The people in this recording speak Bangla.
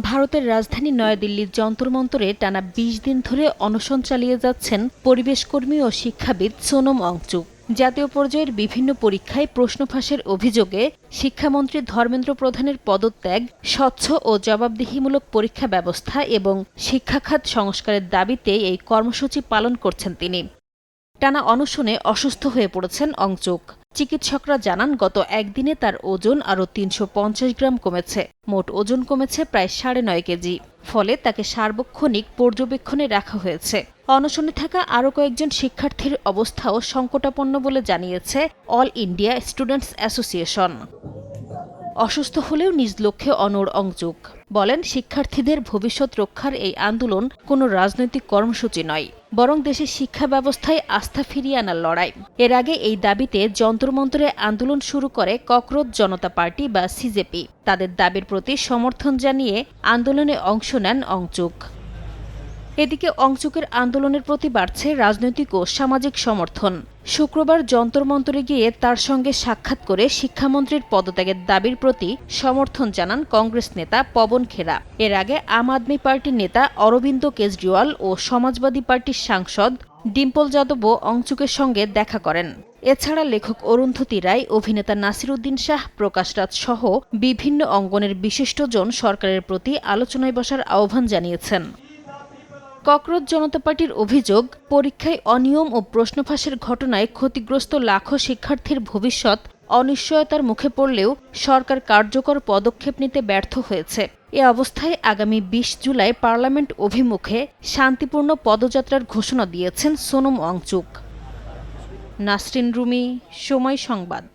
ভারতের রাজধানী নয়াদিল্লির যন্তর মন্তরে টানা ২০ দিন ধরে অনশন চালিয়ে যাচ্ছেন পরিবেশকর্মী ও শিক্ষাবিদ সোনম ওয়াংচুক। জাতীয় পর্যায়ের বিভিন্ন পরীক্ষায় প্রশ্ন ফাঁসের অভিযোগে শিক্ষামন্ত্রী ধর্মেন্দ্র প্রধানের পদত্যাগ, স্বচ্ছ ও জবাবদিহিমূলক পরীক্ষা ব্যবস্থা এবং শিক্ষাখাত সংস্কারের দাবিতে এই কর্মসূচি পালন করছেন তিনি। টানা অনশনে অসুস্থ হয়ে পড়েছেন ওয়াংচুক। চিকিৎসকরা জানান, গত একদিনে তার ওজন আরও ৩৫০ গ্রাম কমেছে। মোট ওজন কমেছে প্রায় ৯.৫ কেজি। ফলে তাকে সার্বক্ষণিক পর্যবেক্ষণে রাখা হয়েছে। অনশনে থাকা আরও কয়েকজন শিক্ষার্থীর অবস্থাও সংকটাপন্ন বলে জানিয়েছে অল ইন্ডিয়া স্টুডেন্টস অ্যাসোসিয়েশন। অসুস্থ হলেও নিজ লক্ষ্যে অনড় ওয়াংচুক বলেন, শিক্ষার্থীদের ভবিষ্যৎ রক্ষার এই আন্দোলন কোনো রাজনৈতিক কর্মসূচি নয়, বরং দেশের শিক্ষা ব্যবস্থায় আস্থা ফিরিয়ে আনার লড়াই। এর আগে এই দাবিতে যন্তর-মন্তরে আন্দোলন শুরু করে ককরোচ জনতা পার্টি বা সিজেপি। তাদের দাবির প্রতি সমর্থন জানিয়ে আন্দোলনে অংশ নেন ওয়াংচুক। এদিকে ওয়াংচুকের আন্দোলনের প্রতি বাড়ছে রাজনৈতিক ও সামাজিক সমর্থন। শুক্রবার যন্তর-মন্তরে গিয়ে তার সঙ্গে সাক্ষাৎ করে শিক্ষামন্ত্রীর পদত্যাগের দাবির প্রতি সমর্থন জানান কংগ্রেস নেতা পবন খেরা। এর আগে আম আদমি পার্টির নেতা অরবিন্দ কেজরিওয়াল ও সমাজবাদী পার্টির সাংসদ ডিম্পল যাদবও ওয়াংচুকের সঙ্গে দেখা করেন। এছাড়া লেখক অরুন্ধতী রায়, অভিনেতা নাসিরুদ্দিন শাহ, প্রকাশ রাজ সহ বিভিন্ন অঙ্গনের বিশিষ্টজন সরকারের প্রতি আলোচনায় বসার আহ্বান জানিয়েছেন। ককরোচ জনতা পার্টির অভিযোগ, পরীক্ষায় অনিয়ম ও প্রশ্ন ফাঁসের ঘটনায় ক্ষতিগ্রস্ত লাখো শিক্ষার্থীর ভবিষ্যৎ অনিশ্চয়তার মুখে পড়লেও সরকার কার্যকর পদক্ষেপ নিতে ব্যর্থ হয়েছে। এ অবস্থায় আগামী ২০ জুলাই পার্লামেন্ট অভিমুখে শান্তিপূর্ণ পদযাত্রার ঘোষণা দিয়েছেন সোনম ওয়াংচুক। নাসরিন রুমি, সময় সংবাদ।